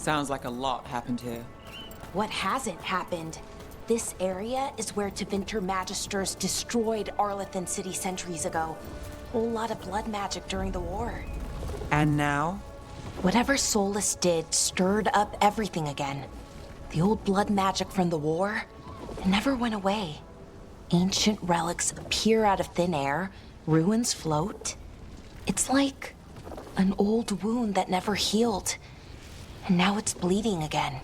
Sounds like a lot happened here. What hasn't happened? This area is where Tevinter Magisters destroyed Arlathan City centuries ago. Whole lot of blood magic during the war. And now? Whatever Solus did stirred up everything again. The old blood magic from the war, it never went away. Ancient relics appear out of thin air, ruins float. It's like an old wound that never healed, and now it's bleeding again.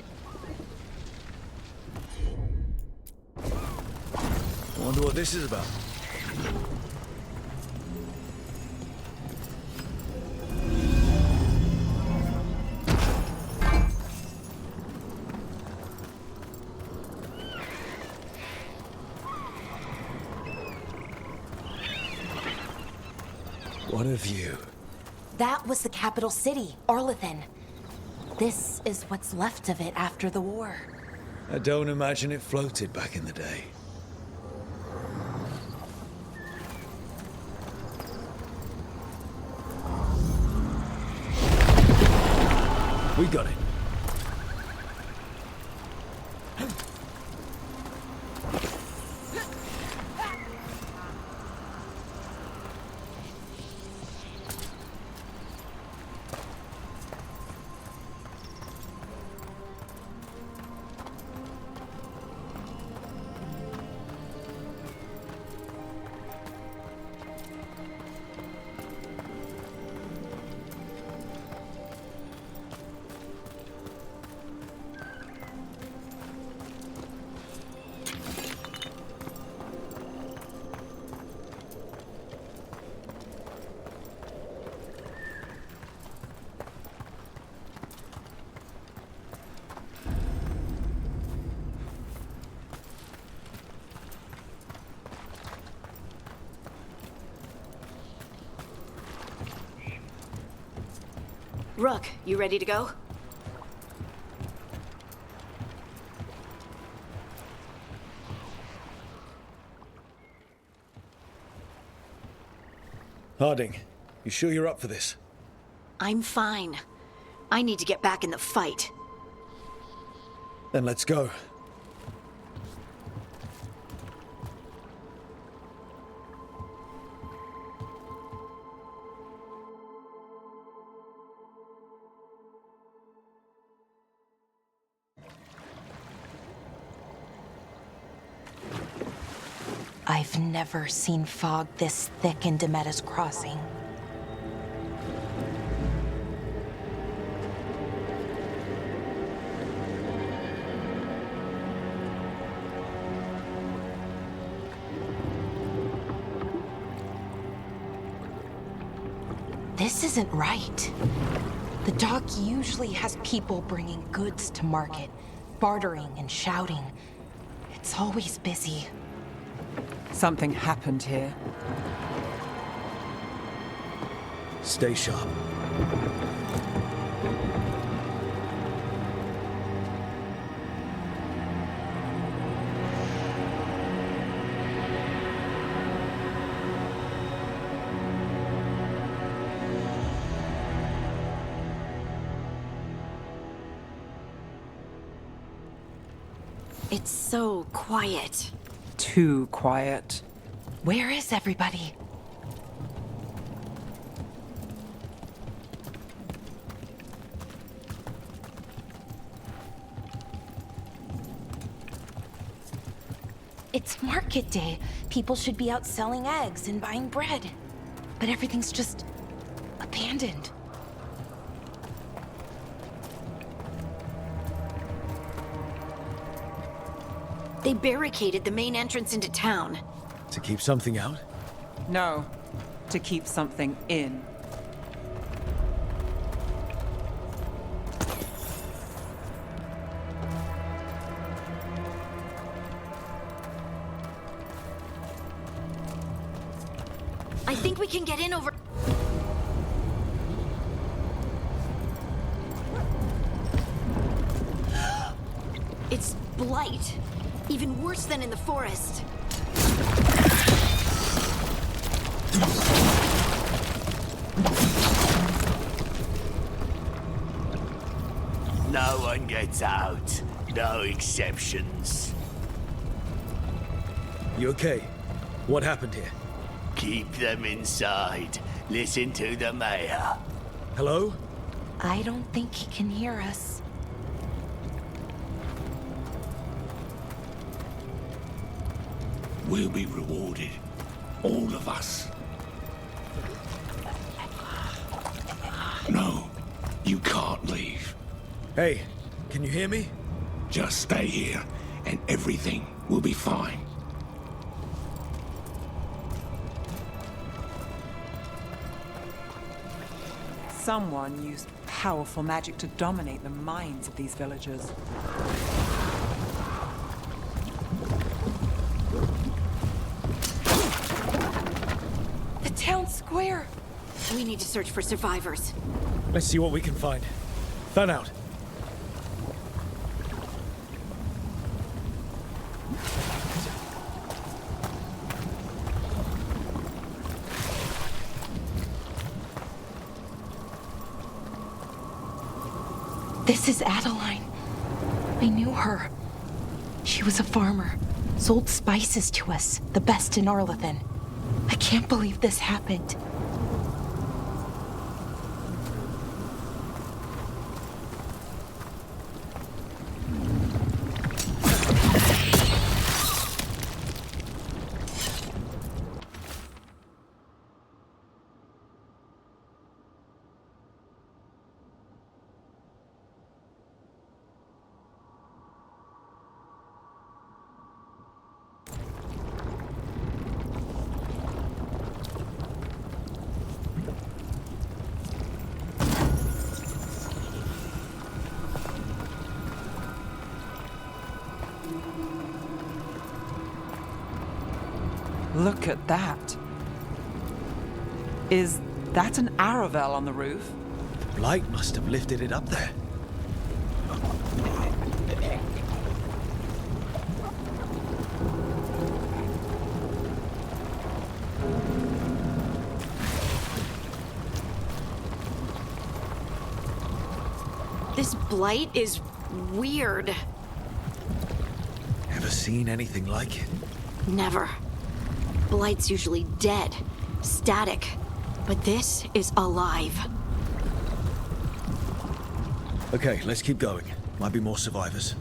I wonder what this is about. What a view. That was the capital city, Arlathan. This is what's left of it after the war. I don't imagine it floated back in the day. We got it. Rook, you ready to go? Harding, you sure you're up for this? I'm fine. I need to get back in the fight. Then let's go. I've never seen fog this thick in Demetta's Crossing. This isn't right. The dock usually has people bringing goods to market, bartering and shouting. It's always busy. Something happened here. Stay sharp. It's so quiet. Too quiet. Where is everybody? It's market day. People should be out selling eggs and buying bread. But everything's just abandoned. They barricaded the main entrance into town. To keep something out? No, to keep something in. I think we can get in over... It's blight. Even worse than in the forest. No one gets out. No exceptions. You okay? What happened here? Keep them inside. Listen to the mayor. Hello? I don't think he can hear us. We'll be rewarded. All of us. No, you can't leave. Hey, can you hear me? Just stay here, and everything will be fine. Someone used powerful magic to dominate the minds of these villagers. The town square! We need to search for survivors. Let's see what we can find. Fan out. This is Adeline. I knew her. She was a farmer, sold spices to us, the best in Arlethan. I can't believe this happened. Look at that. Is that an Aravel on the roof? Blight must have lifted it up there. This blight is weird. Ever seen anything like it? Never. Blight's usually dead, static, but this is alive. Okay, let's keep going. Might be more survivors.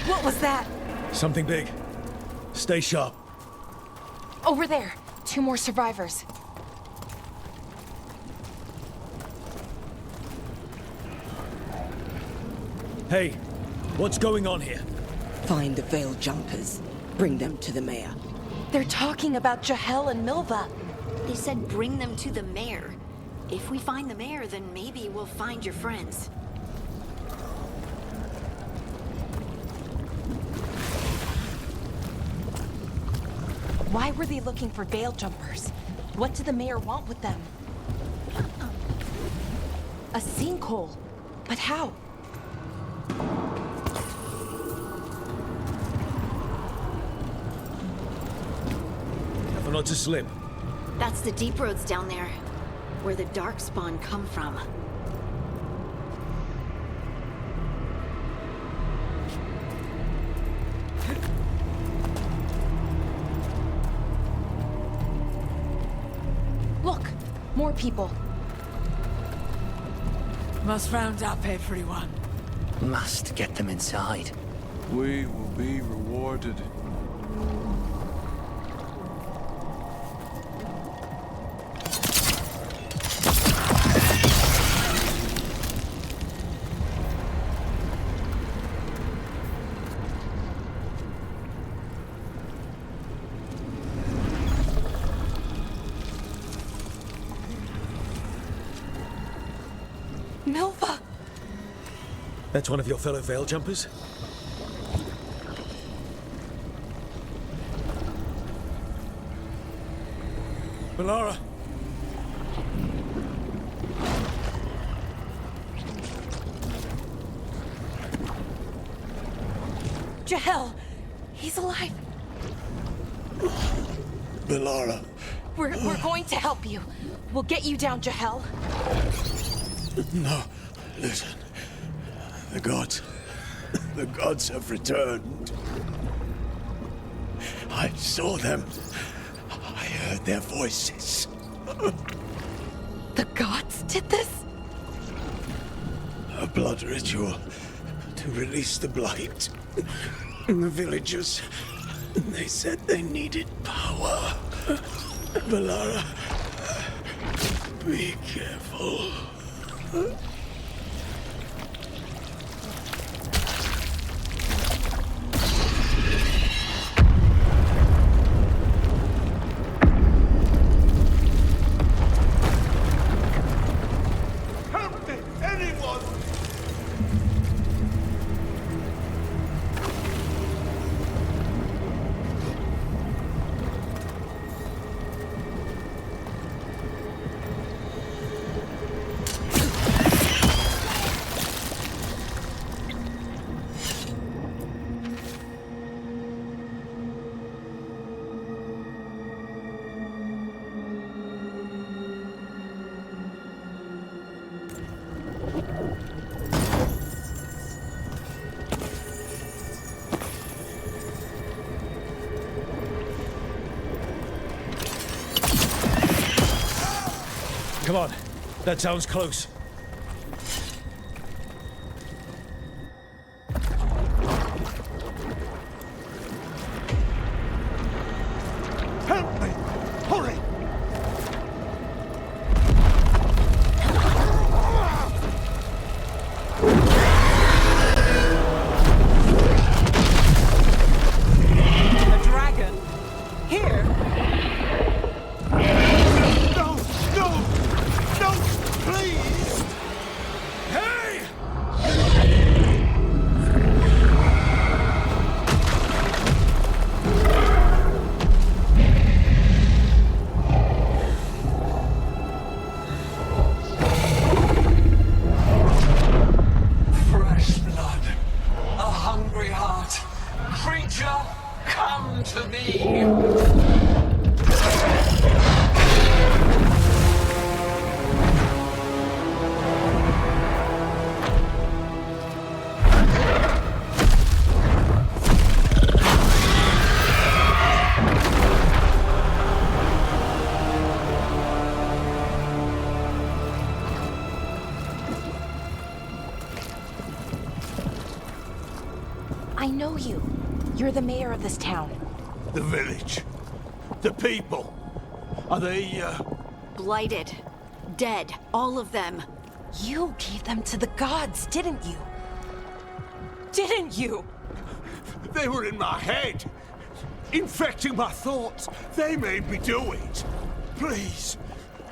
What was that? Something big. Stay sharp. Over there. 2 more survivors. Hey, what's going on here? Find the veiled jumpers. Bring them to the mayor. They're talking about Jahel and Milva. They said bring them to the mayor. If we find the mayor, then maybe we'll find your friends. Why were they looking for veil jumpers? What did the mayor want with them? A sinkhole. But how? Careful not to slip. That's the deep roads down there, where the darkspawn come from. Look, more people. Must round up everyone. Must get them inside. We will be rewarded. Milva! That's one of your fellow veil jumpers? Balara! Jahel! He's alive. Belara. We're going to help you. We'll get you down, Jahel. No, listen. The gods have returned. I saw them. I heard their voices. The gods did this? A blood ritual to release the blight. The villagers, they said they needed power. Belara, be careful. Help me, anyone! Come on. That town's close. Help me! Hurry! A dragon? Here? No! No! No! Please! Hey! Fresh blood, a hungry heart. Creature, come to me. I know you. You're the mayor of this town. The village. The people. Are they, Blighted. Dead. All of them. You gave them to the gods, didn't you? Didn't you? They were in my head. Infecting my thoughts. They made me do it. Please,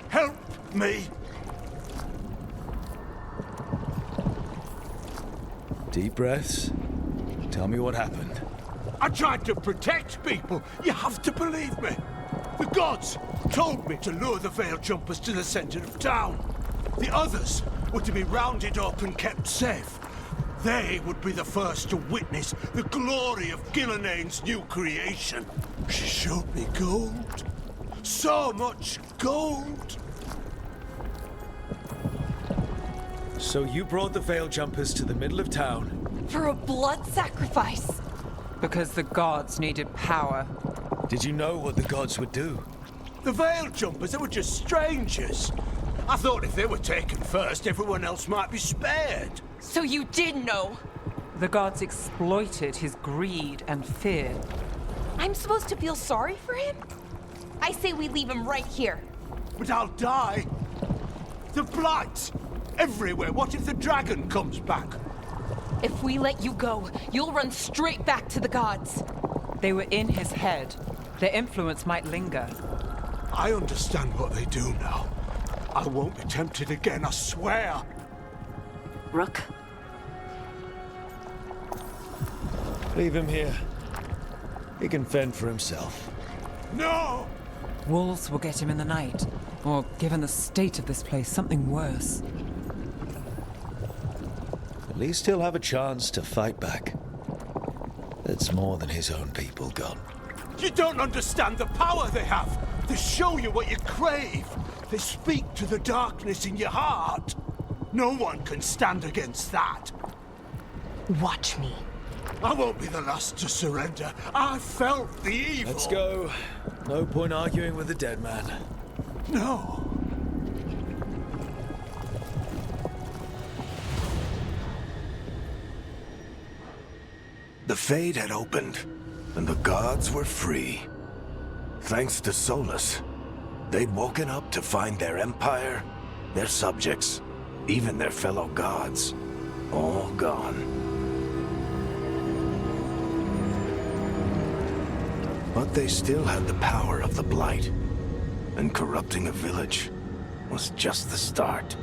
help me. Deep breaths. Tell me what happened. I tried to protect people. You have to believe me. The gods told me to lure the veil jumpers to the center of town. The others were to be rounded up and kept safe. They would be the first to witness the glory of Gilnea's new creation. She showed me gold. So much gold. So you brought the veil jumpers to the middle of town. For a blood sacrifice. Because the gods needed power. Did you know what the gods would do? The veil jumpers, they were just strangers. I thought if they were taken first, everyone else might be spared. So you did know. The gods exploited his greed and fear. I'm supposed to feel sorry for him? I say we leave him right here. But I'll die. The blight! Everywhere. What if the dragon comes back? If we let you go, you'll run straight back to the gods. They were in his head. Their influence might linger. I understand what they do now. I won't be tempted again, I swear. Rook? Leave him here. He can fend for himself. No! Wolves will get him in the night. Or, given the state of this place, something worse. At least he'll have a chance to fight back. That's more than his own people got. You don't understand the power they have. They show you what you crave. They speak to the darkness in your heart. No one can stand against that. Watch me. I won't be the last to surrender. I felt the evil. Let's go. No point arguing with the dead man. No. The Fade had opened, and the gods were free. Thanks to Solus, they'd woken up to find their empire, their subjects, even their fellow gods, all gone. But they still had the power of the Blight, and corrupting a village was just the start.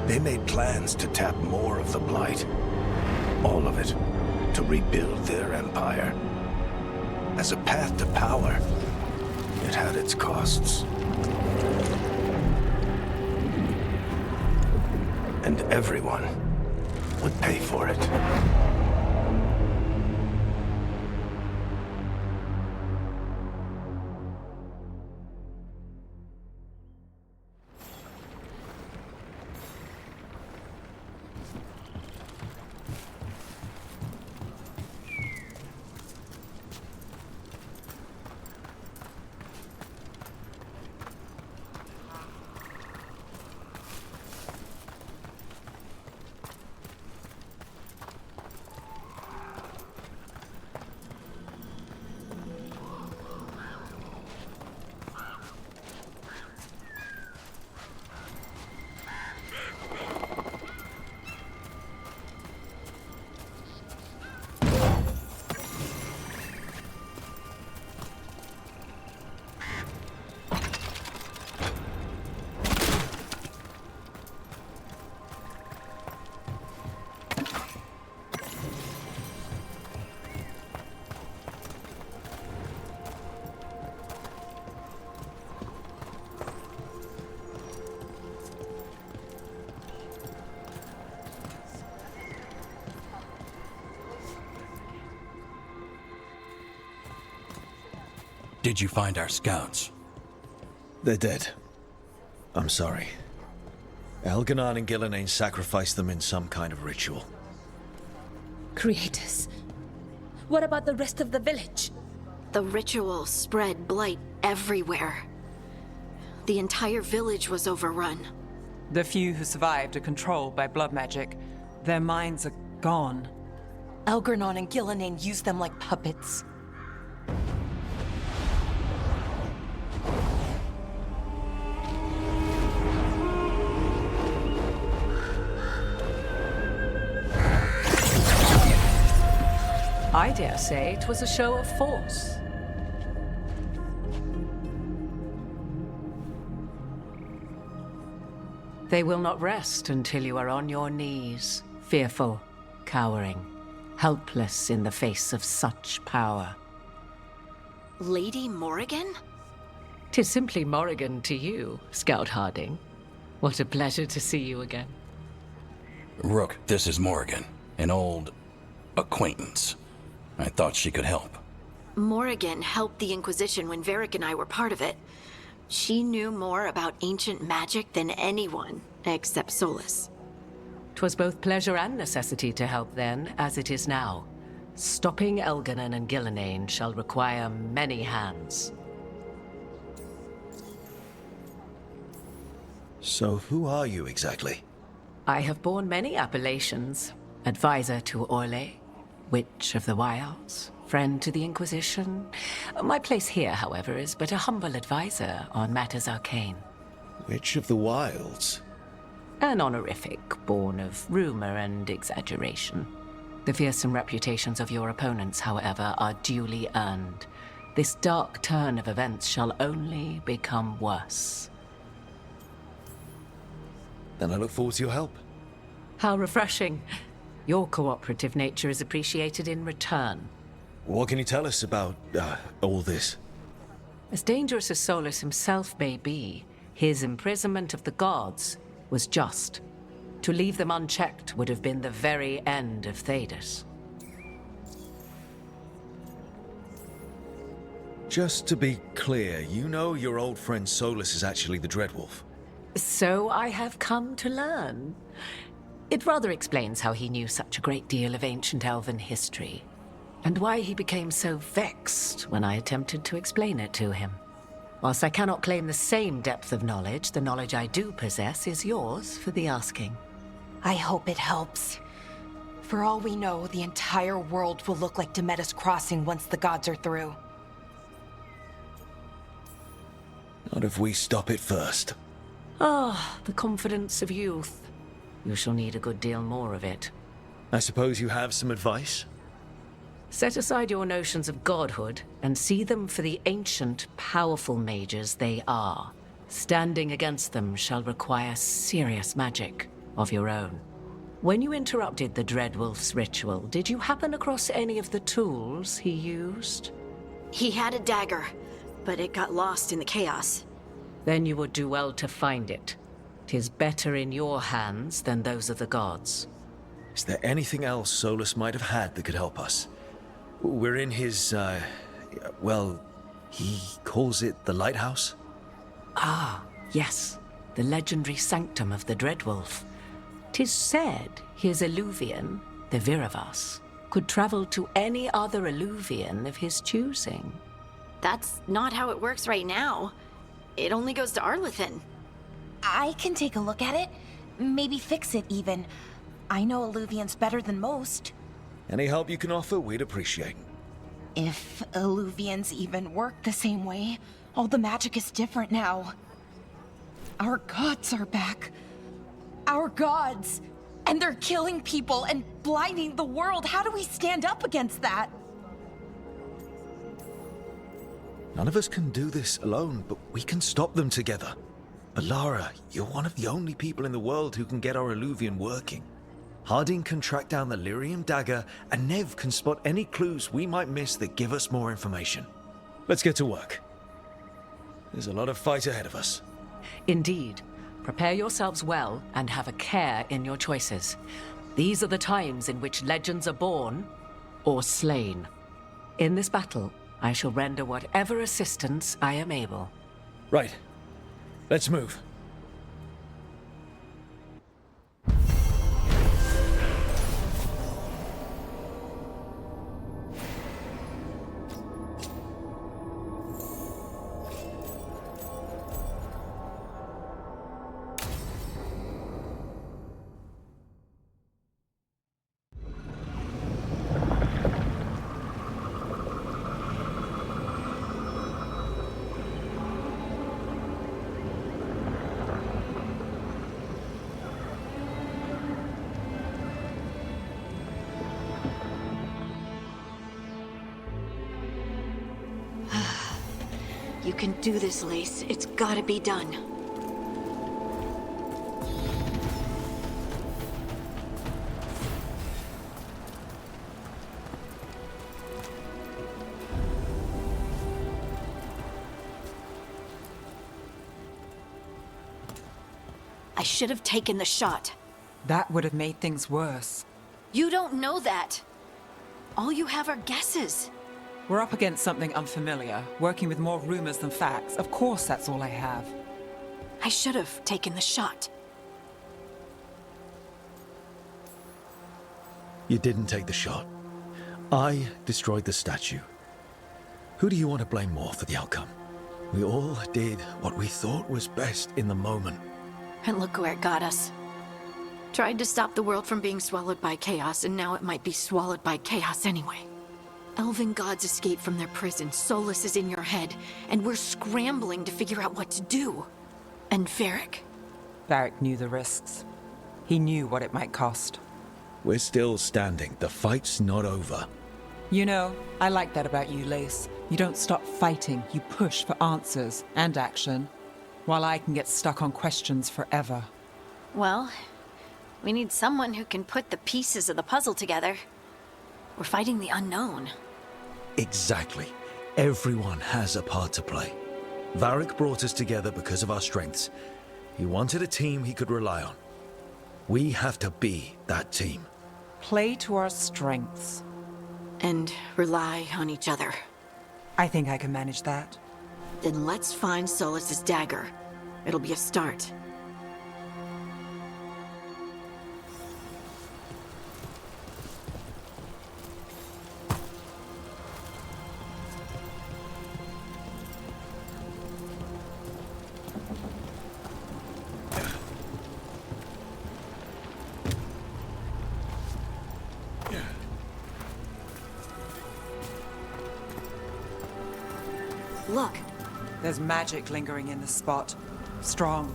They made plans to tap more of the Blight, all of it, to rebuild their empire. As a path to power, it had its costs. And everyone would pay for it. Did you find our scouts? They're dead. I'm sorry. Elganon and Gillenane sacrificed them in some kind of ritual. Creators. What about the rest of the village? The ritual spread blight everywhere. The entire village was overrun. The few who survived are controlled by blood magic. Their minds are gone. Elganon and Gillenane used them like puppets. I dare say it was a show of force. They will not rest until you are on your knees, fearful, cowering, helpless in the face of such power. Lady Morrigan? 'Tis simply Morrigan to you, Scout Harding. What a pleasure to see you again. Rook, this is Morrigan, an old acquaintance. I thought she could help. Morrigan helped the Inquisition when Varric and I were part of it. She knew more about ancient magic than anyone, except Solus. 'Twas both pleasure and necessity to help then, as it is now. Stopping Elganon and Gillenane shall require many hands. So who are you exactly? I have borne many appellations. Advisor to Orlais, Witch of the Wilds, friend to the Inquisition. My place here, however, is but a humble advisor on matters arcane. Witch of the Wilds? An honorific born of rumor and exaggeration. The fearsome reputations of your opponents, however, are duly earned. This dark turn of events shall only become worse. Then I look forward to your help. How refreshing. Your cooperative nature is appreciated in return. What can you tell us about, all this? As dangerous as Solus himself may be, his imprisonment of the gods was just. To leave them unchecked would have been the very end of Thedas. Just to be clear, you know your old friend Solus is actually the Dreadwolf. So I have come to learn. It rather explains how he knew such a great deal of ancient elven history, and why he became so vexed when I attempted to explain it to him. Whilst I cannot claim the same depth of knowledge, the knowledge I do possess is yours for the asking. I hope it helps. For all we know, the entire world will look like Demetus Crossing once the gods are through. Not if we stop it first. Ah, the confidence of youth. You shall need a good deal more of it. I suppose you have some advice? Set aside your notions of godhood and see them for the ancient, powerful mages they are. Standing against them shall require serious magic of your own. When you interrupted the Dreadwolf's ritual, did you happen across any of the tools he used? He had a dagger, but it got lost in the chaos. Then you would do well to find it. 'Tis better in your hands than those of the gods. Is there anything else Solus might have had that could help us? We're in his, well, he calls it the lighthouse? Ah, yes. The legendary sanctum of the Dreadwolf. 'Tis said his Illuvian, the Viravas, could travel to any other Illuvian of his choosing. That's not how it works right now. It only goes to Arlethan. I can take a look at it. Maybe fix it, even. I know Illuvians better than most. Any help you can offer, we'd appreciate. If Illuvians even work the same way, all the magic is different now. Our gods are back. Our gods! And they're killing people and blinding the world. How do we stand up against that? None of us can do this alone, but we can stop them together. Alara, you're one of the only people in the world who can get our Illuvian working. Harding can track down the Lyrium dagger, and Nev can spot any clues we might miss that give us more information. Let's get to work. There's a lot of fight ahead of us. Indeed. Prepare yourselves well and have a care in your choices. These are the times in which legends are born or slain. In this battle, I shall render whatever assistance I am able. Right. Let's move. You can do this, Lace. It's gotta be done. I should have taken the shot. That would have made things worse. You don't know that. All you have are guesses. We're up against something unfamiliar, working with more rumors than facts. Of course, that's all I have. I should have taken the shot. You didn't take the shot. I destroyed the statue. Who do you want to blame more for the outcome? We all did what we thought was best in the moment. And look where it got us. Tried to stop the world from being swallowed by chaos, and now it might be swallowed by chaos anyway. Elven gods escaped from their prison, Solus is in your head, and we're scrambling to figure out what to do. And Varric. Varric knew the risks. He knew what it might cost. We're still standing. The fight's not over. You know, I like that about you, Lace. You don't stop fighting. You push for answers and action, while I can get stuck on questions forever. Well, we need someone who can put the pieces of the puzzle together. We're fighting the unknown. Exactly. Everyone has a part to play. Varric brought us together because of our strengths. He wanted a team he could rely on. We have to be that team. Play to our strengths. And rely on each other. I think I can manage that. Then let's find Solus's dagger. It'll be a start. Look. There's magic lingering in the spot. Strong.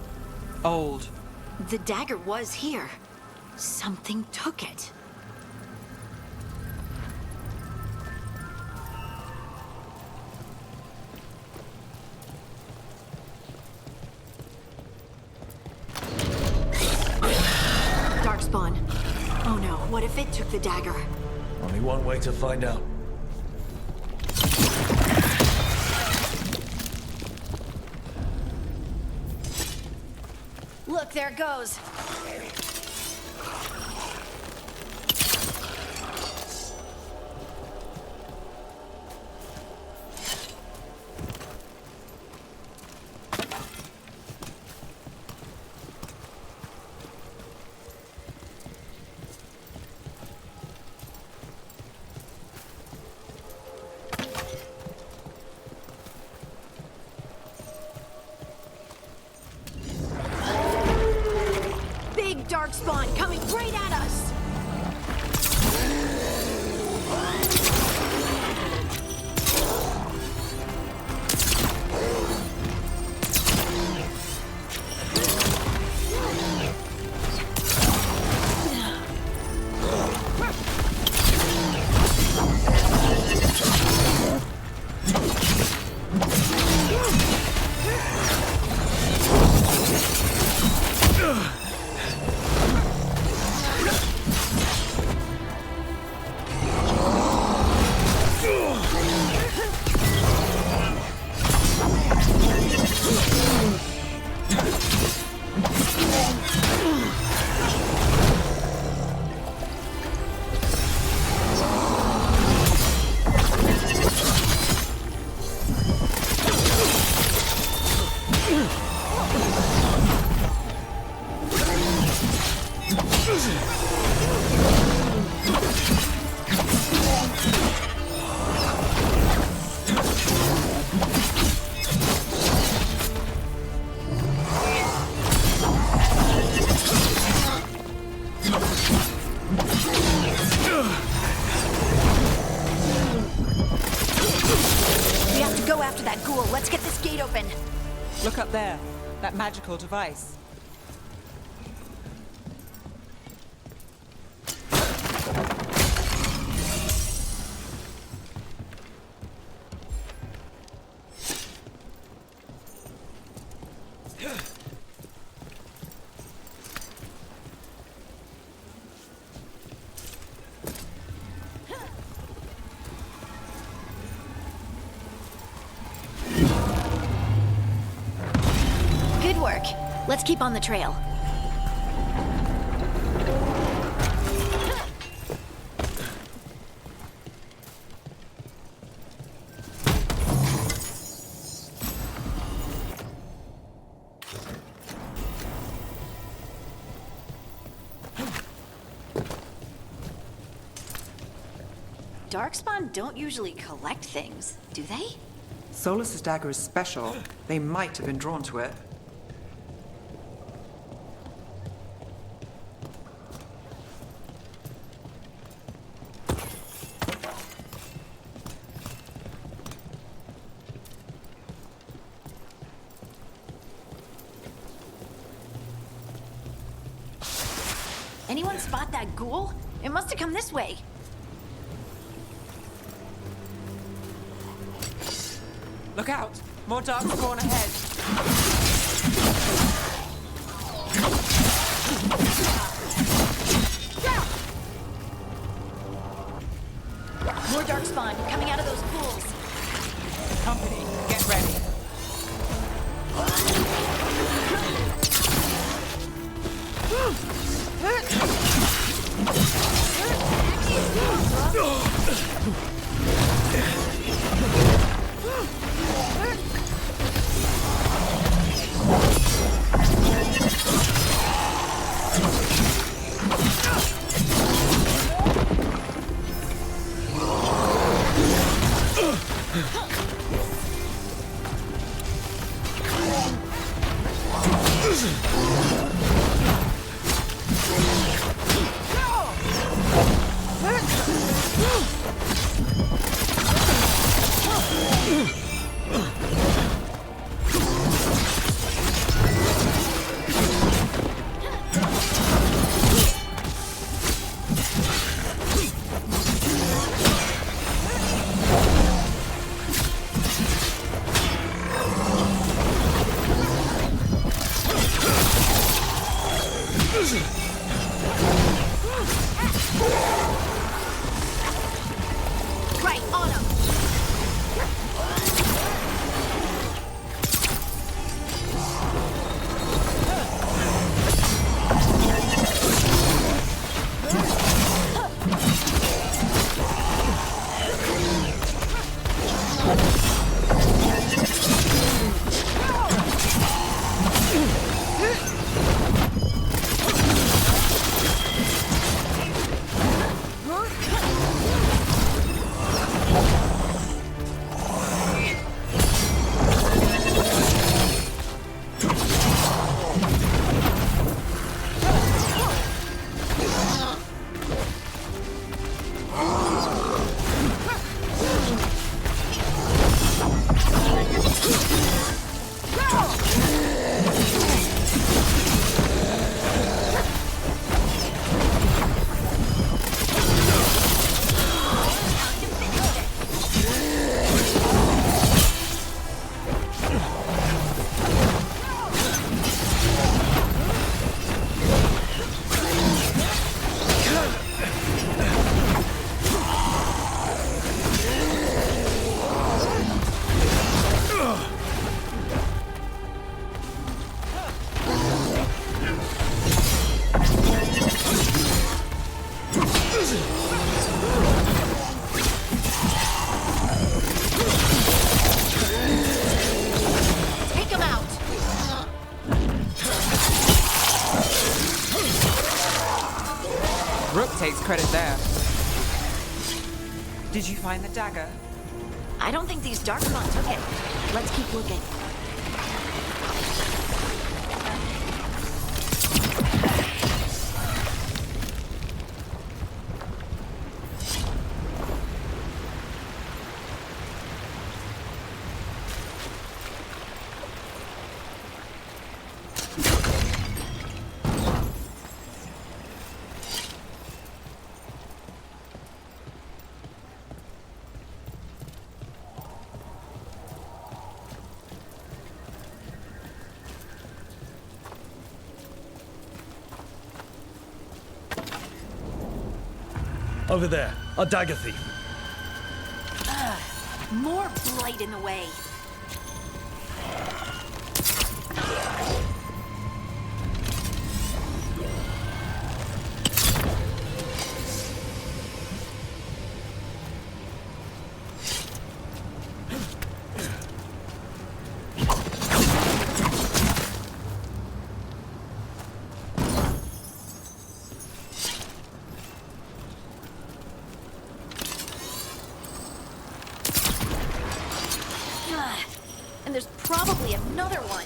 Old. The dagger was here. Something took it. Darkspawn. Oh no, what if it took the dagger? Only one way to find out. Look, there it goes. Darkspawn coming right at us! Let's get this gate open. Look up there. That magical device. Let's keep on the trail. Darkspawn don't usually collect things, do they? Solus's dagger is special. They might have been drawn to it. Anyone spot that ghoul? It must have come this way. Look out! More darkspawn ahead! More darkspawn coming out of those pools. Company, get ready. Right, on him! Rook takes credit there. Did you find the dagger? I don't think these Darkmon took it. Let's keep looking. Over there, a dagger thief. More blight in the way. And there's probably another one.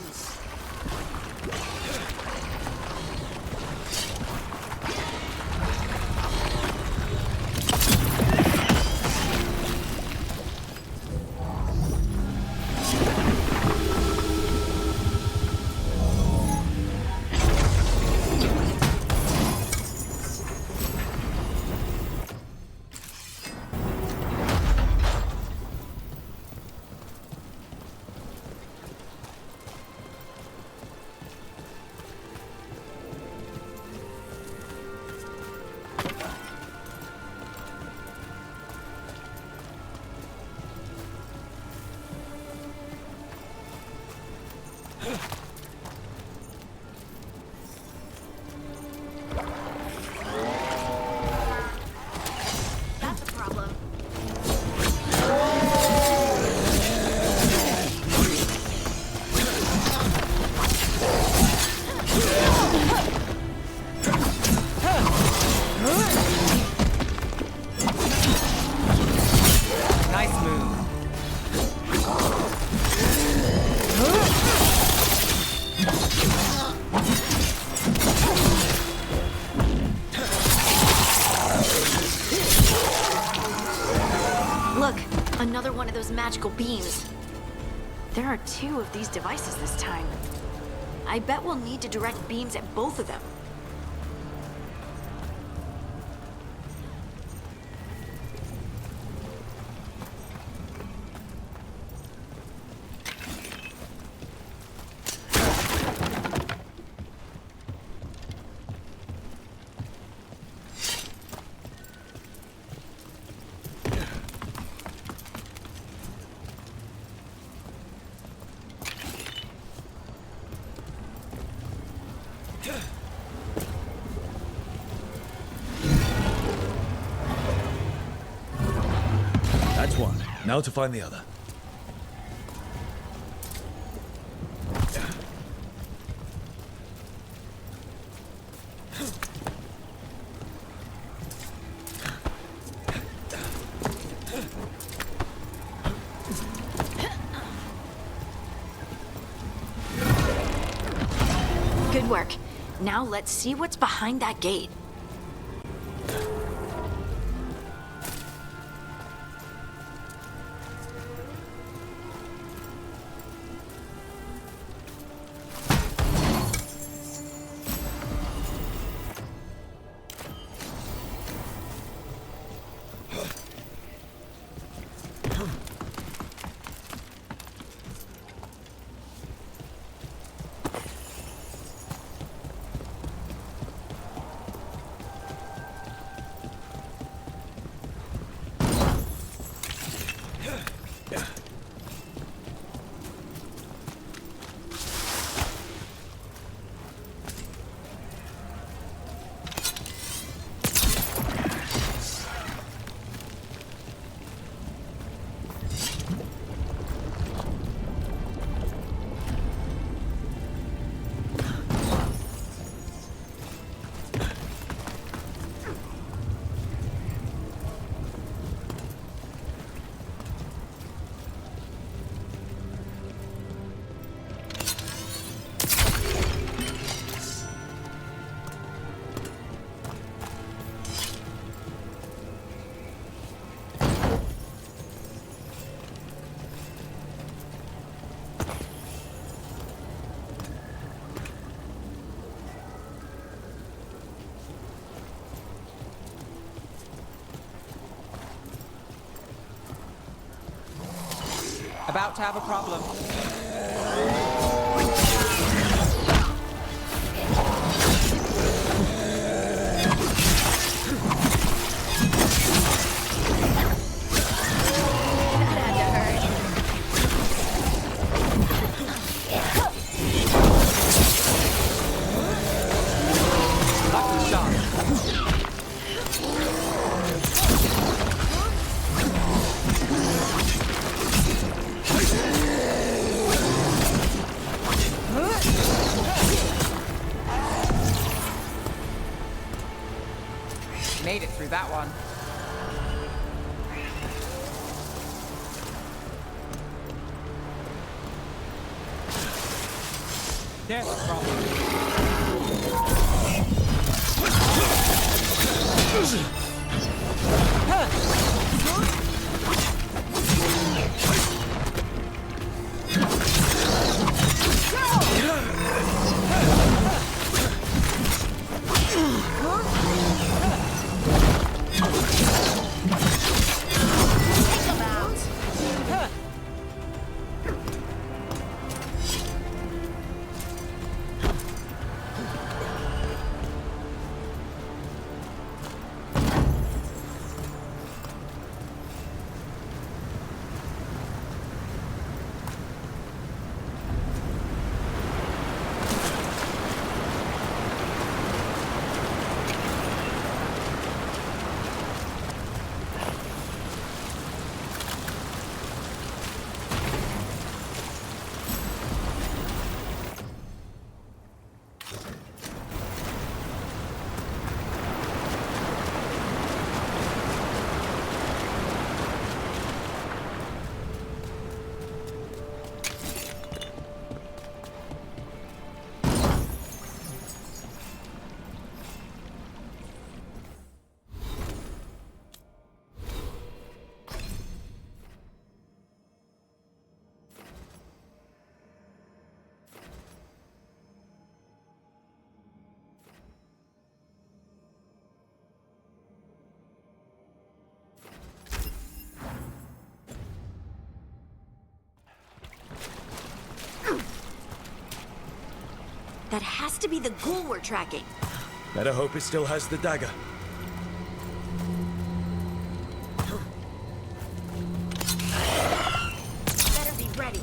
Look, another one of those magical beams. There are 2 of these devices this time. I bet we'll need to direct beams at both of them. That's one. Now to find the other. Good work. Now let's see what's behind that gate. About to have a problem. Lucky shot. Made it through that one. There's the problem. That has to be the ghoul we're tracking. Better hope it still has the dagger. Better be ready.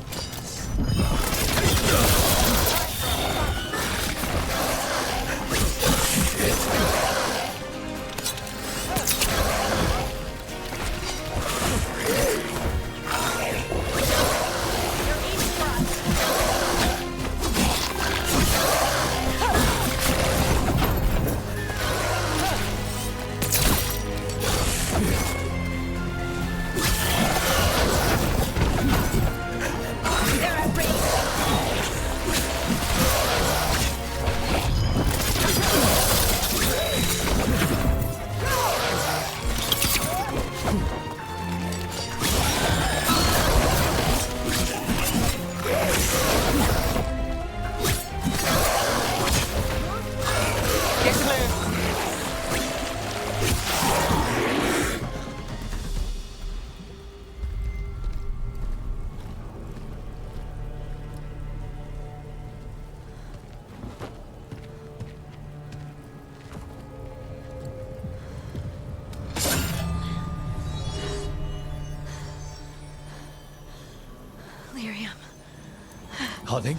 Harding?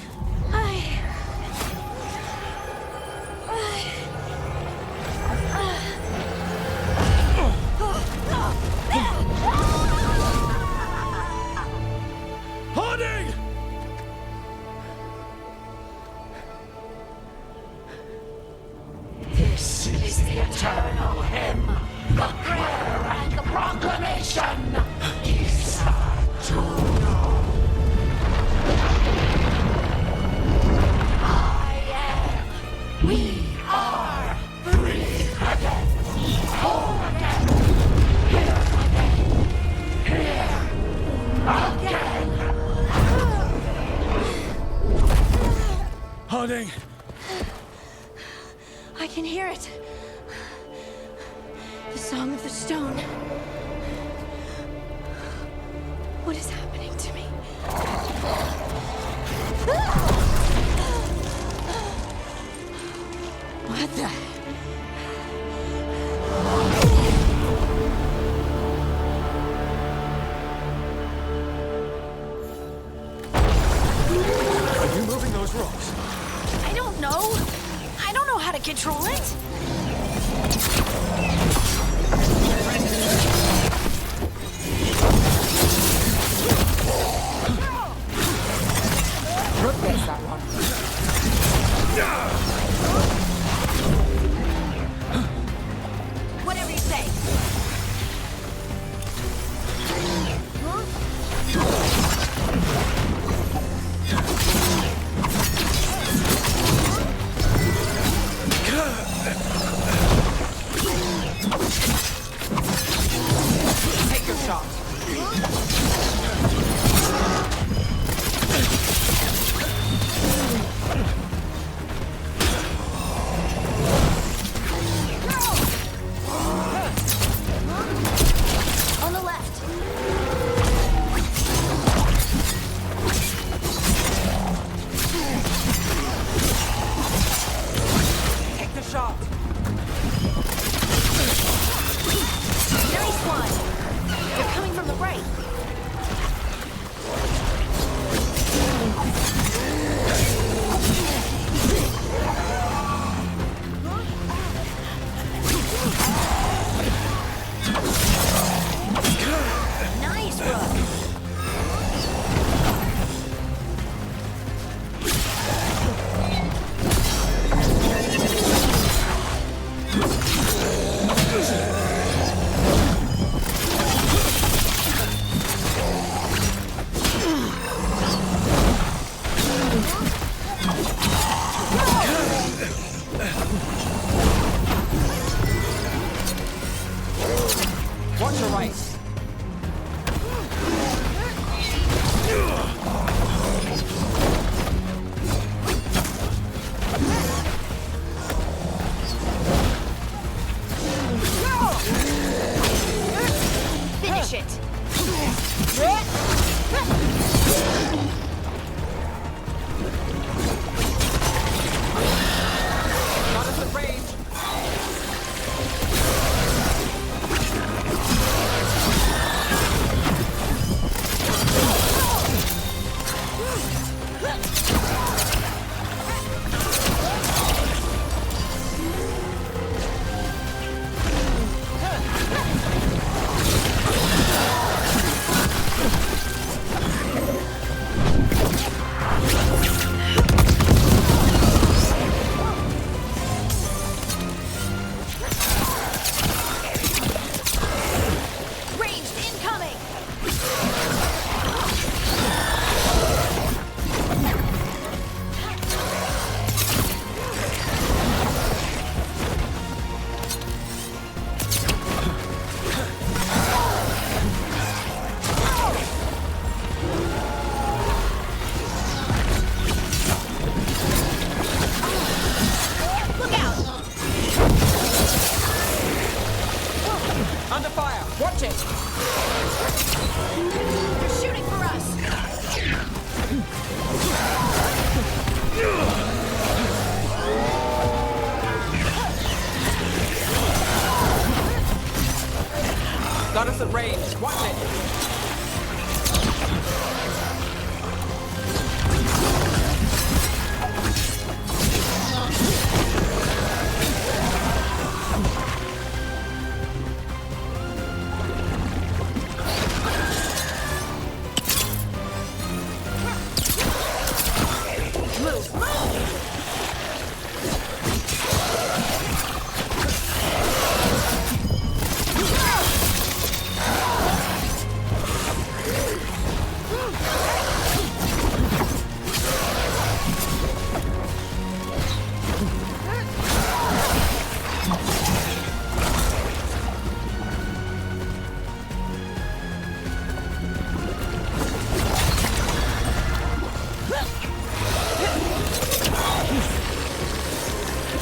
Harding! This is the eternal hymn, the prayer and the proclamation. We are free again, whole again, here again. Harding! I can hear it. The Song of the Stone. What is happening to me? What the? Are you moving those rocks? I don't know. I don't know how to control it. Brooke gets that one. Whatever you say. Got us at range. Watch it.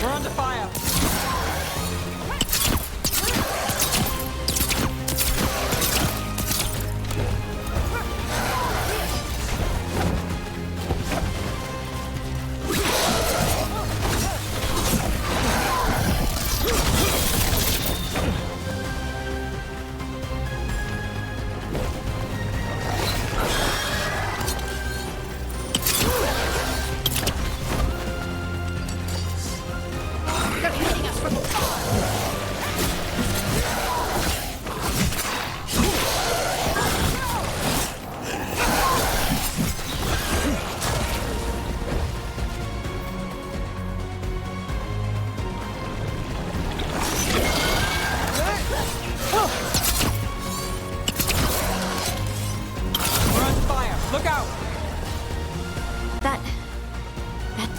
We're under fire.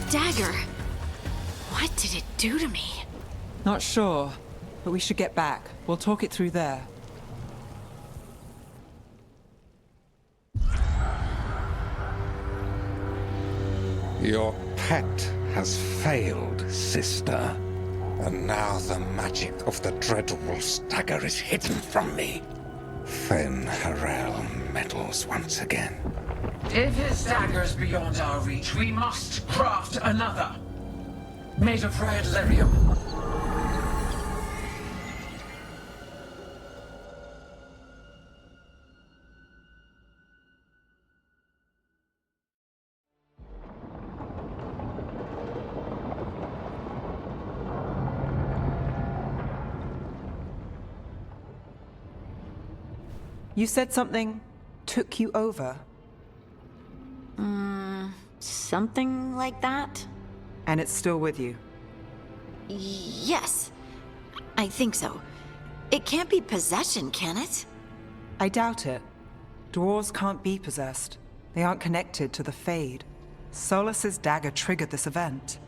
Dagger. What did it do to me? Not sure, but we should get back. We'll talk it through there. Your pet has failed, sister. And now the magic of the Dreadwolf's dagger is hidden from me. Fen Harel meddles once again. If his dagger's beyond our reach, we must craft another. Made of red lyrium. You said something took you over? Something like that? And it's still with you? Yes. I think so. It can't be possession, can it? I doubt it. Dwarves can't be possessed. They aren't connected to the Fade. Solus's dagger triggered this event.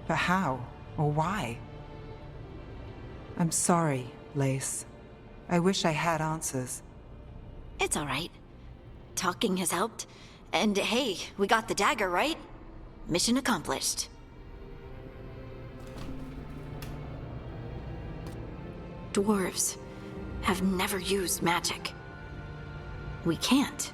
But how? Or why? I'm sorry, Lace. I wish I had answers. It's all right. Talking has helped. And hey, we got the dagger, right? Mission accomplished. Dwarves have never used magic. We can't.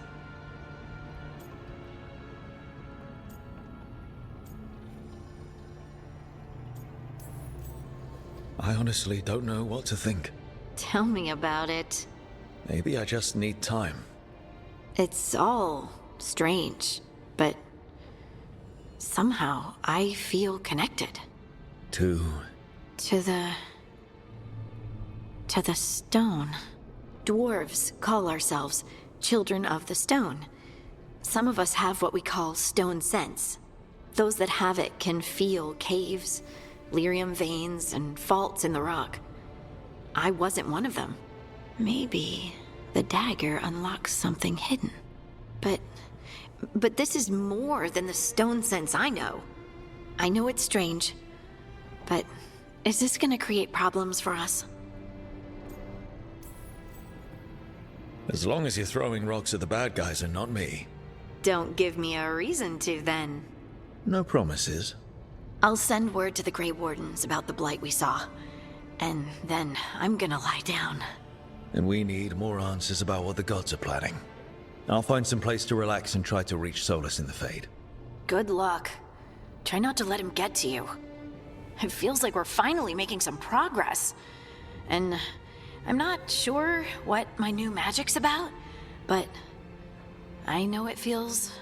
I honestly don't know what to think. Tell me about it. Maybe I just need time. It's all strange, but Somehow, I feel connected. To the stone. Dwarves call ourselves children of the stone. Some of us have what we call stone sense. Those that have it can feel caves, lyrium veins, and faults in the rock. I wasn't one of them. Maybe the dagger unlocks something hidden. But this is more than the stone sense I know. I know it's strange, but is this gonna create problems for us? As long as you're throwing rocks at the bad guys and not me. Don't give me a reason to, then. No promises. I'll send word to the Grey Wardens about the blight we saw. And then I'm gonna lie down. And we need more answers about what the gods are planning. I'll find some place to relax and try to reach Solus in the Fade. Good luck. Try not to let him get to you. It feels like we're finally making some progress. And I'm not sure what my new magic's about, but I know it feels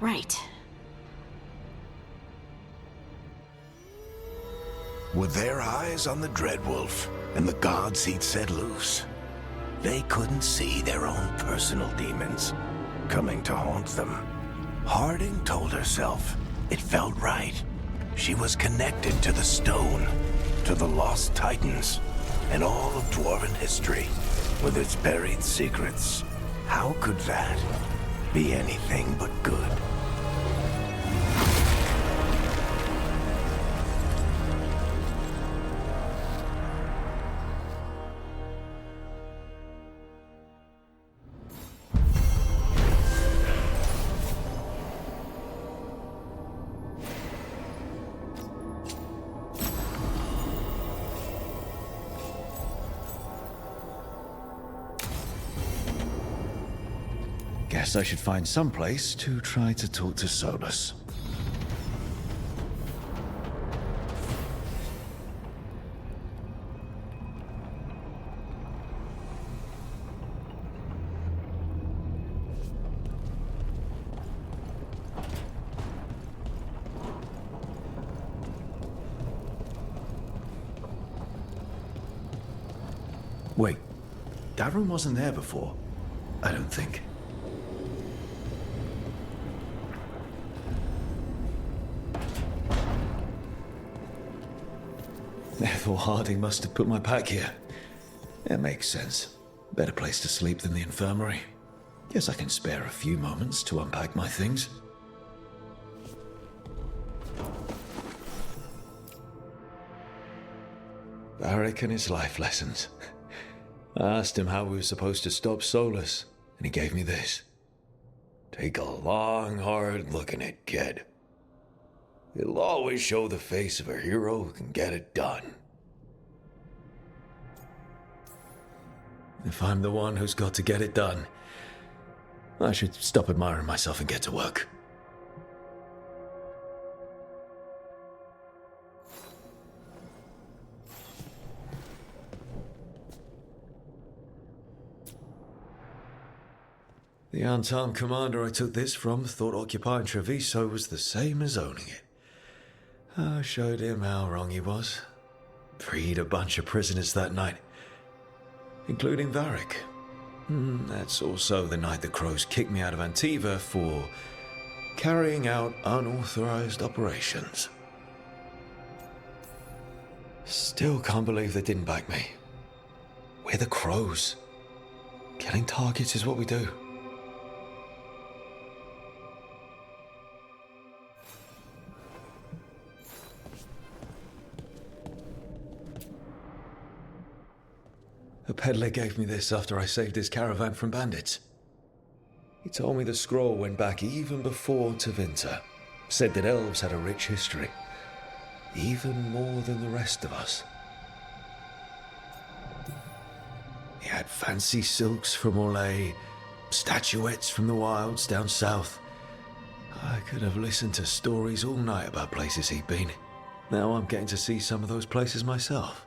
right. Were their eyes on the Dreadwolf and the gods he'd set loose? They couldn't see their own personal demons coming to haunt them. Harding told herself it felt right. She was connected to the stone, to the lost titans, and all of dwarven history with its buried secrets. How could that be anything but good? Guess I should find some place to try to talk to Solus. Wait, that room wasn't there before, I don't think. Therefore, Harding must have put my pack here. It makes sense. Better place to sleep than the infirmary. Guess I can spare a few moments to unpack my things. Varric and his life lessons. I asked him how we were supposed to stop Solus, and he gave me this. Take a long, hard look at it, kid. It'll always show the face of a hero who can get it done. If I'm the one who's got to get it done, I should stop admiring myself and get to work. The unarmed commander I took this from thought occupying Treviso was the same as owning it. I showed him how wrong he was. Freed a bunch of prisoners that night, including Varric. That's also the night the Crows kicked me out of Antiva for carrying out unauthorized operations. Still can't believe they didn't back me. We're the Crows. Killing targets is what we do. A peddler gave me this after I saved his caravan from bandits. He told me the scroll went back even before Tevinter. Said that elves had a rich history, even more than the rest of us. He had fancy silks from Orlais, statuettes from the wilds down south. I could have listened to stories all night about places he'd been. Now I'm getting to see some of those places myself.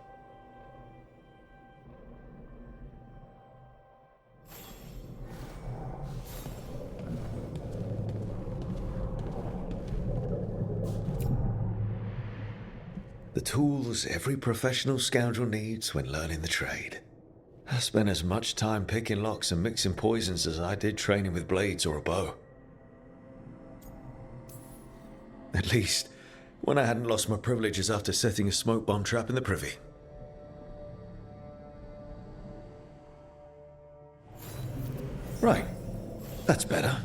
tools every professional scoundrel needs when learning the trade. I spent as much time picking locks and mixing poisons as I did training with blades or a bow. At least, when I hadn't lost my privileges after setting a smoke bomb trap in the privy. Right. That's better.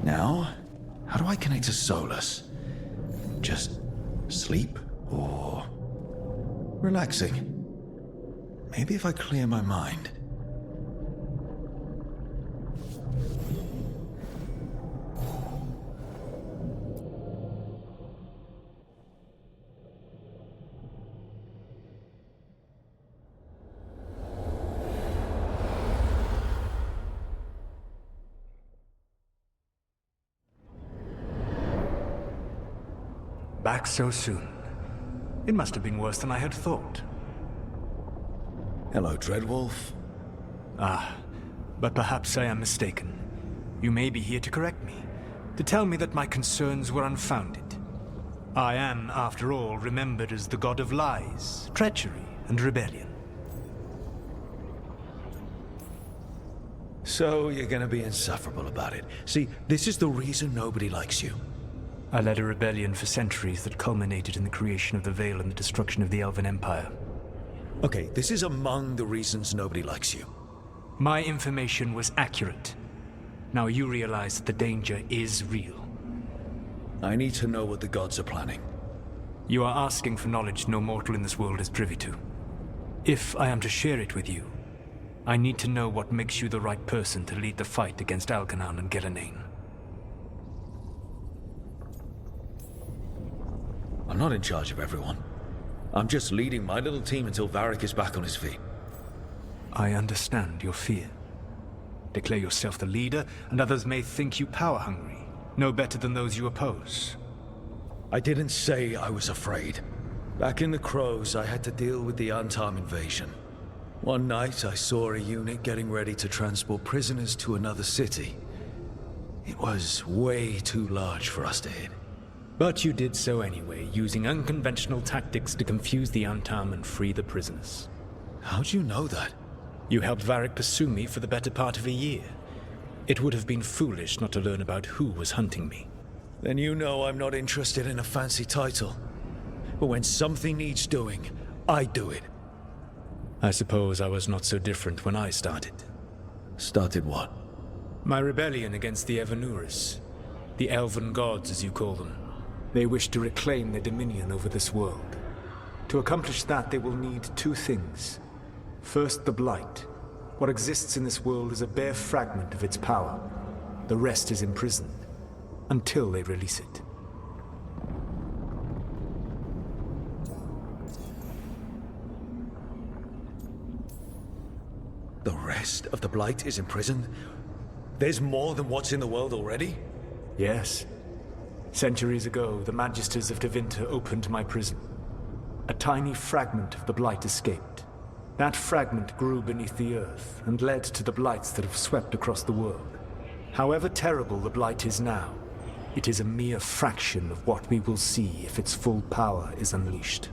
Now, how do I connect to Solus? Just sleep or relaxing? Maybe if I clear my mind. Back so soon. It must have been worse than I had thought. Hello, Dreadwolf. Ah, but perhaps I am mistaken. You may be here to correct me, to tell me that my concerns were unfounded. I am, after all, remembered as the god of lies, treachery, and rebellion. So you're gonna be insufferable about it. See, this is the reason nobody likes you. I led a rebellion for centuries that culminated in the creation of the Veil and the destruction of the Elven Empire. Okay, this is among the reasons nobody likes you. My information was accurate. Now you realize that the danger is real. I need to know what the gods are planning. You are asking for knowledge no mortal in this world is privy to. If I am to share it with you, I need to know what makes you the right person to lead the fight against Algernon and Gillenane. I'm not in charge of everyone. I'm just leading my little team until Varric is back on his feet. I understand your fear. Declare yourself the leader, and others may think you power-hungry, no better than those you oppose. I didn't say I was afraid. Back in the Crows, I had to deal with the Antam invasion. One night, I saw a unit getting ready to transport prisoners to another city. It was way too large for us to hit. But you did so anyway, using unconventional tactics to confuse the Antam and free the prisoners. How'd you know that? You helped Varric pursue me for the better part of a year. It would have been foolish not to learn about who was hunting me. Then you know I'm not interested in a fancy title. But when something needs doing, I do it. I suppose I was not so different when I started. Started what? My rebellion against the Evanuris. The Elven gods, as you call them. They wish to reclaim their dominion over this world. To accomplish that, they will need two things. First, the Blight. What exists in this world is a bare fragment of its power. The rest is imprisoned, until they release it. The rest of the Blight is imprisoned? There's more than what's in the world already? Yes. Centuries ago, the Magisters of Tevinter opened my prison. A tiny fragment of the Blight escaped. That fragment grew beneath the earth and led to the Blights that have swept across the world. However terrible the Blight is now, it is a mere fraction of what we will see if its full power is unleashed.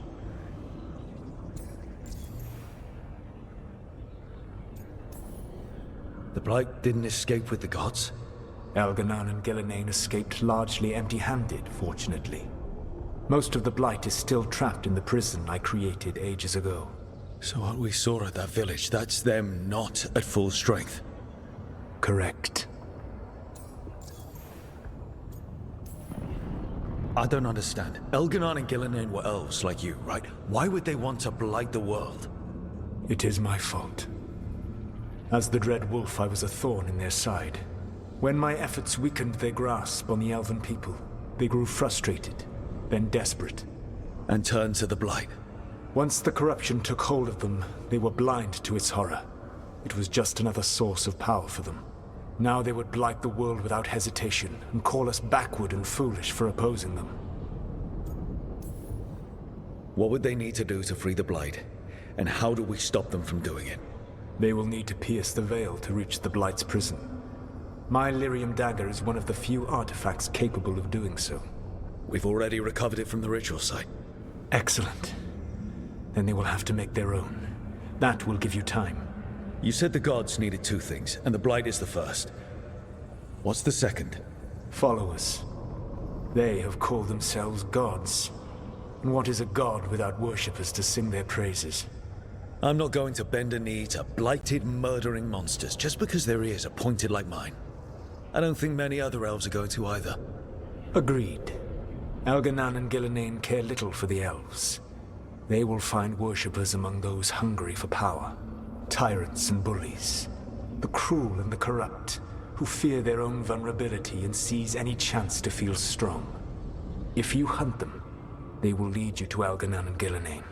The Blight didn't escape with the gods? Algernon and Gillenane escaped largely empty-handed, fortunately. Most of the Blight is still trapped in the prison I created ages ago. So what we saw at that village, that's them not at full strength? Correct. I don't understand. Algernon and Gillenane were elves like you, right? Why would they want to blight the world? It is my fault. As the Dread Wolf, I was a thorn in their side. When my efforts weakened their grasp on the Elven people, they grew frustrated, then desperate. And turned to the Blight. Once the corruption took hold of them, they were blind to its horror. It was just another source of power for them. Now they would blight the world without hesitation, and call us backward and foolish for opposing them. What would they need to do to free the Blight? And how do we stop them from doing it? They will need to pierce the veil to reach the Blight's prison. My Lyrium dagger is one of the few artifacts capable of doing so. We've already recovered it from the ritual site. Excellent. then they will have to make their own. That will give you time. You said the gods needed two things, and the Blight is the first. What's the second? Followers. They have called themselves gods. And what is a god without worshippers to sing their praises? I'm not going to bend a knee to blighted, murdering monsters just because their ears are pointed like mine. I don't think many other elves are going to either. Agreed. Elganan and Gillenane care little for the elves. They will find worshippers among those hungry for power. Tyrants and bullies. The cruel and the corrupt, who fear their own vulnerability and seize any chance to feel strong. If you hunt them, they will lead you to Elganan and Gillenane.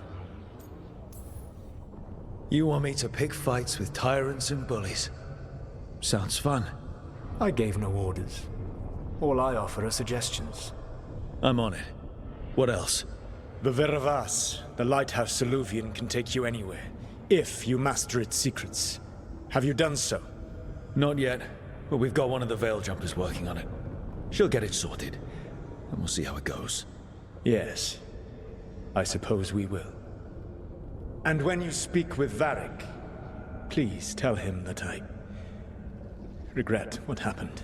You want me to pick fights with tyrants and bullies? Sounds fun. I gave no orders. All I offer are suggestions. I'm on it. What else? The Veravas, the lighthouse Soluvian, can take you anywhere, if you master its secrets. Have you done so? Not yet, but we've got one of the Veil Jumpers working on it. She'll get it sorted, and we'll see how it goes. Yes, I suppose we will. And when you speak with Varric, please tell him that I regret what happened.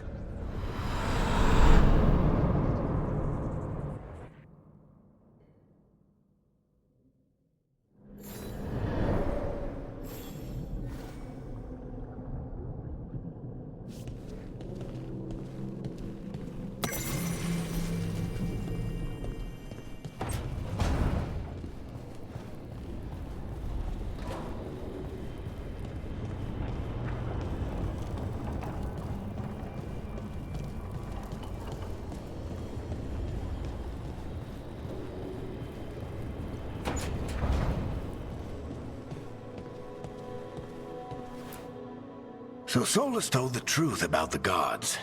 So Solus told the truth about the gods.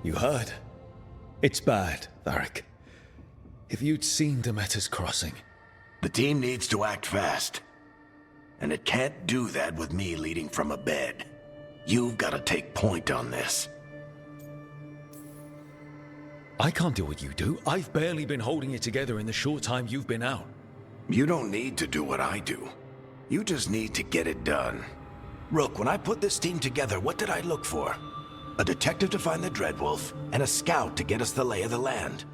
You heard? It's bad, Varric. If you'd seen Demeter's crossing... The team needs to act fast. And it can't do that with me leading from a bed. You've got to take point on this. I can't do what you do. I've barely been holding it together in the short time you've been out. You don't need to do what I do. You just need to get it done. Rook, when I put this team together, what did I look for? A detective to find the Dreadwolf, and a scout to get us the lay of the land.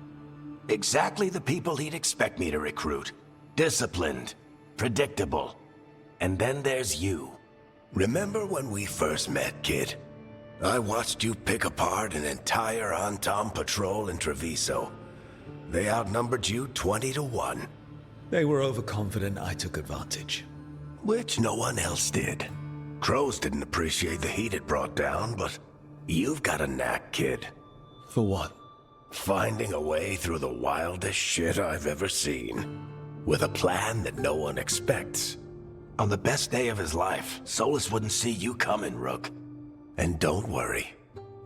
Exactly the people he'd expect me to recruit. Disciplined, predictable. And then there's you. Remember when we first met, kid? I watched you pick apart an entire Antom patrol in Treviso. They outnumbered you 20 to 1. They were overconfident. I took advantage. Which no one else did. Crows didn't appreciate the heat it brought down, but you've got a knack, kid. For what? Finding a way through the wildest shit I've ever seen. With a plan that no one expects. On the best day of his life, Solus wouldn't see you coming, Rook. And don't worry.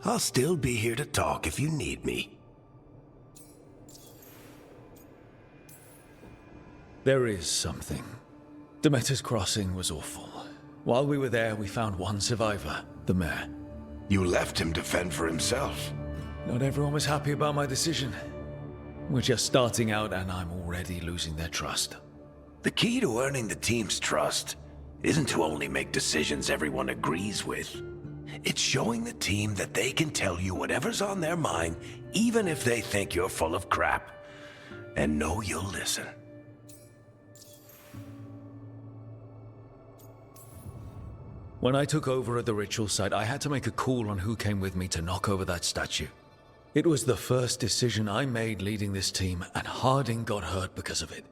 I'll still be here to talk if you need me. There is something. Demeter's crossing was awful. While we were there, we found one survivor, the mayor. You left him to fend for himself. Not everyone was happy about my decision. We're just starting out and I'm already losing their trust. The key to earning the team's trust isn't to only make decisions everyone agrees with. It's showing the team that they can tell you whatever's on their mind, even if they think you're full of crap. And know you'll listen. When I took over at the ritual site, I had to make a call on who came with me to knock over that statue. It was the first decision I made leading this team, and Harding got hurt because of it.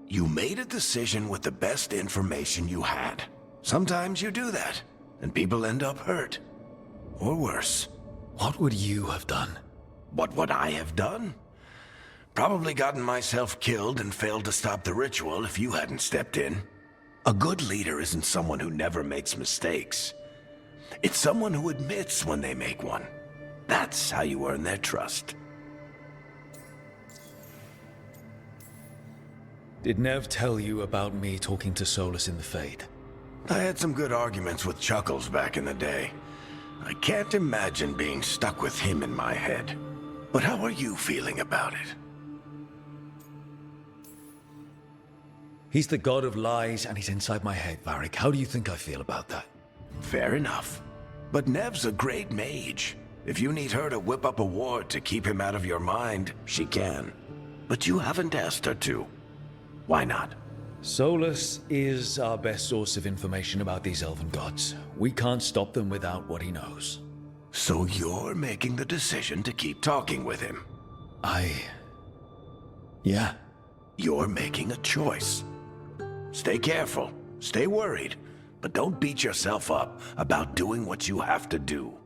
You made a decision with the best information you had. Sometimes you do that, and people end up hurt. Or worse. What would you have done? What would I have done? Probably gotten myself killed and failed to stop the ritual if you hadn't stepped in. A good leader isn't someone who never makes mistakes. It's someone who admits when they make one. That's how you earn their trust. Did Nev tell you about me talking to Solus in the Fade? I had some good arguments with Chuckles back in the day. I can't imagine being stuck with him in my head. But how are you feeling about it? He's the god of lies, and he's inside my head, Varric. How do you think I feel about that? Fair enough. But Nev's a great mage. If you need her to whip up a ward to keep him out of your mind, she can. But you haven't asked her to. Why not? Solus is our best source of information about these elven gods. We can't stop them without what he knows. So you're making the decision to keep talking with him? Yeah. You're making a choice. Stay careful, stay worried, but don't beat yourself up about doing what you have to do.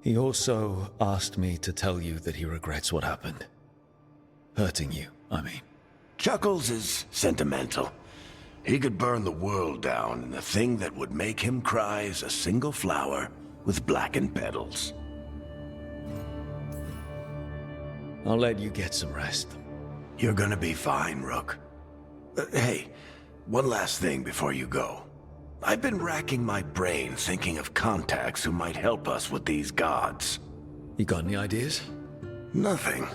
He also asked me to tell you that he regrets what happened. Hurting you, I mean. Chuckles is sentimental. He could burn the world down, and the thing that would make him cry is a single flower with blackened petals. I'll let you get some rest. You're gonna be fine, Rook. Hey, one last thing before you go. I've been racking my brain thinking of contacts who might help us with these gods. You got any ideas? Nothing.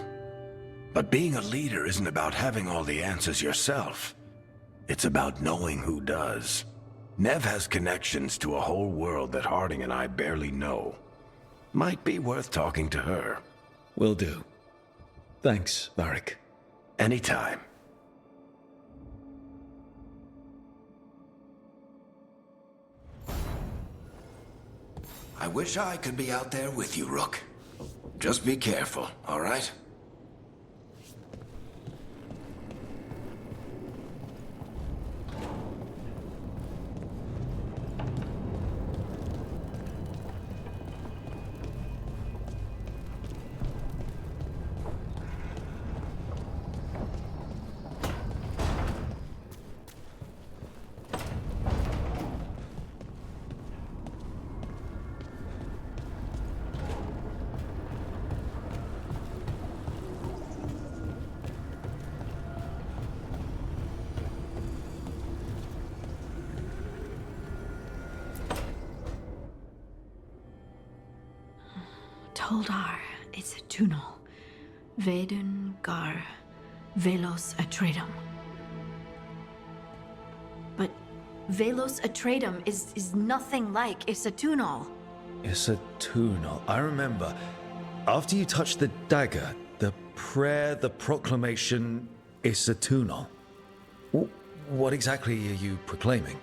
But being a leader isn't about having all the answers yourself. It's about knowing who does. Nev has connections to a whole world that Harding and I barely know. Might be worth talking to her. Will do. Thanks, Varric. Anytime. I wish I could be out there with you, Rook. Just be careful, all right? Toldar is a tunal. Vedun gar velos atredum. But velos atredum is nothing like Isatunal. Isatunal. I remember. After you touched the dagger, the prayer, the proclamation, Isatunal. What exactly are you proclaiming?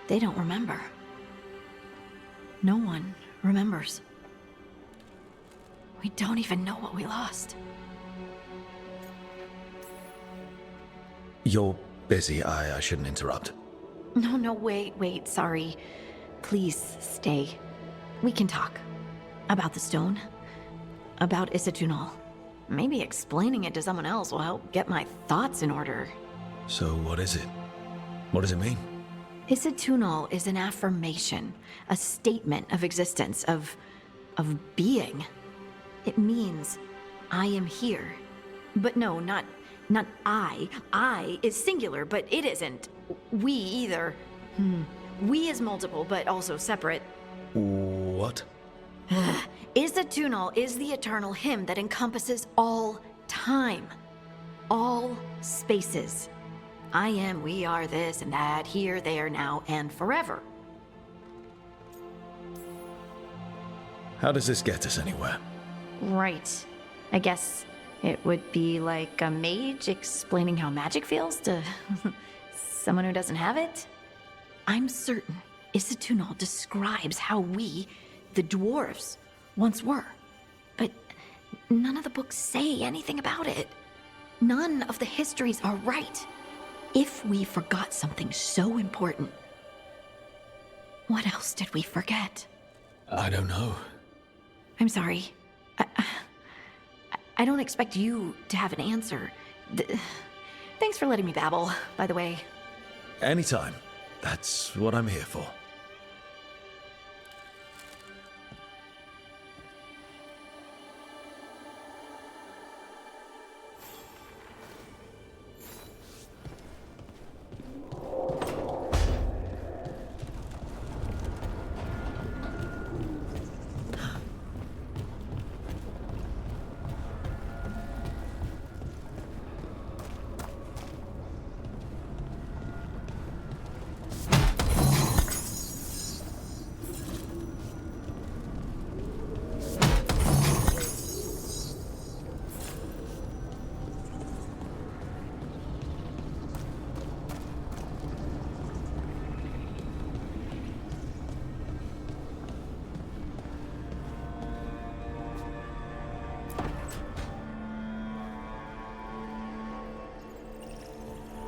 They don't remember. No one remembers. We don't even know what we lost. You're busy. I shouldn't interrupt. No, wait, sorry. Please stay. We can talk. About the stone. About Isatunal. Maybe explaining it to someone else will help get my thoughts in order. So what is it? What does it mean? Isatunal is an affirmation, a statement of existence, of being. It means, I am here. But no, not I. I is singular, but it isn't. We either. We is multiple, but also separate. What? Isatunal is the eternal hymn that encompasses all time. All spaces. I am, we are, this and that, here, there, now, and forever. How does this get us anywhere? Right. I guess it would be like a mage explaining how magic feels to someone who doesn't have it. I'm certain Isatunal describes how we, the dwarves, once were. But none of the books say anything about it. None of the histories are right. If we forgot something so important, what else did we forget? I don't know. I'm sorry. I don't expect you to have an answer. Thanks for letting me babble, by the way. Anytime. That's what I'm here for.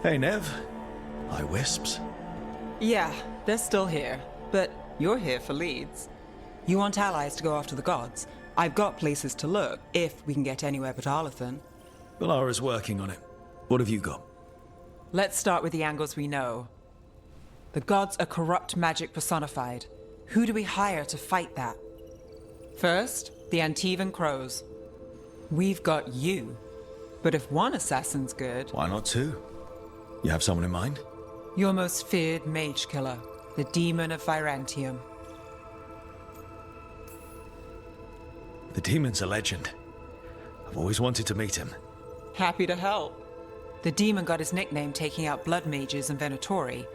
Hey, Nev. Hi, Wisps. Yeah, they're still here, but you're here for leads. You want allies to go after the gods? I've got places to look, if we can get anywhere but Arlathan. Valara's working on it. What have you got? Let's start with the angles we know. The gods are corrupt magic personified. Who do we hire to fight that? First, the Antivan Crows. We've got you. But if one assassin's good... Why not two? You have someone in mind? Your most feared mage killer, the Demon of Virantium. The demon's a legend. I've always wanted to meet him. Happy to help. The demon got his nickname taking out blood mages and Venatori.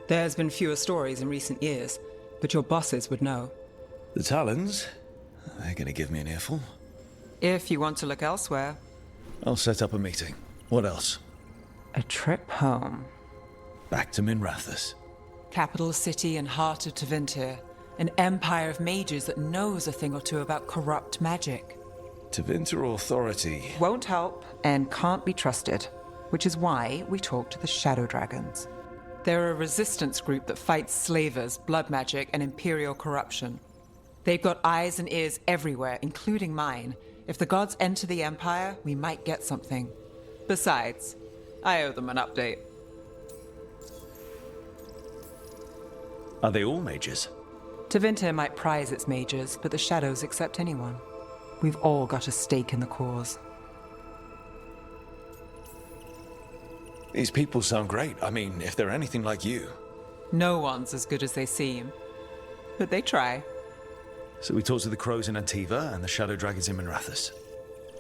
There's been fewer stories in recent years, but your bosses would know. The Talons? They're gonna give me an earful. If you want to look elsewhere. I'll set up a meeting. What else? A trip home. Back to Minrathous. Capital city and heart of Tevinter. An empire of mages that knows a thing or two about corrupt magic. Tevinter Authority. Won't help and can't be trusted, which is why we talk to the Shadow Dragons. They're a resistance group that fights slavers, blood magic, and imperial corruption. They've got eyes and ears everywhere, including mine. If the gods enter the Empire, we might get something. Besides, I owe them an update. Are they all mages? Tevinter might prize its mages, but the Shadows accept anyone. We've all got a stake in the cause. These people sound great. I mean, if they're anything like you. No one's as good as they seem. But they try. So we talk to the Crows in Antiva and the Shadow Dragons in Minrathous.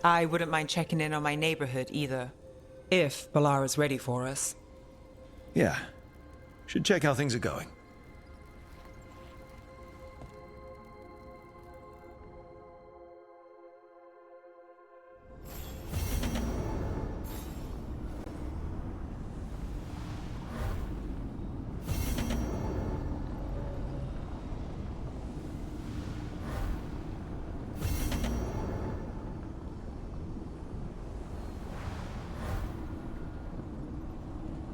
I wouldn't mind checking in on my neighborhood either. If Balara's ready for us. Yeah. Should check how things are going.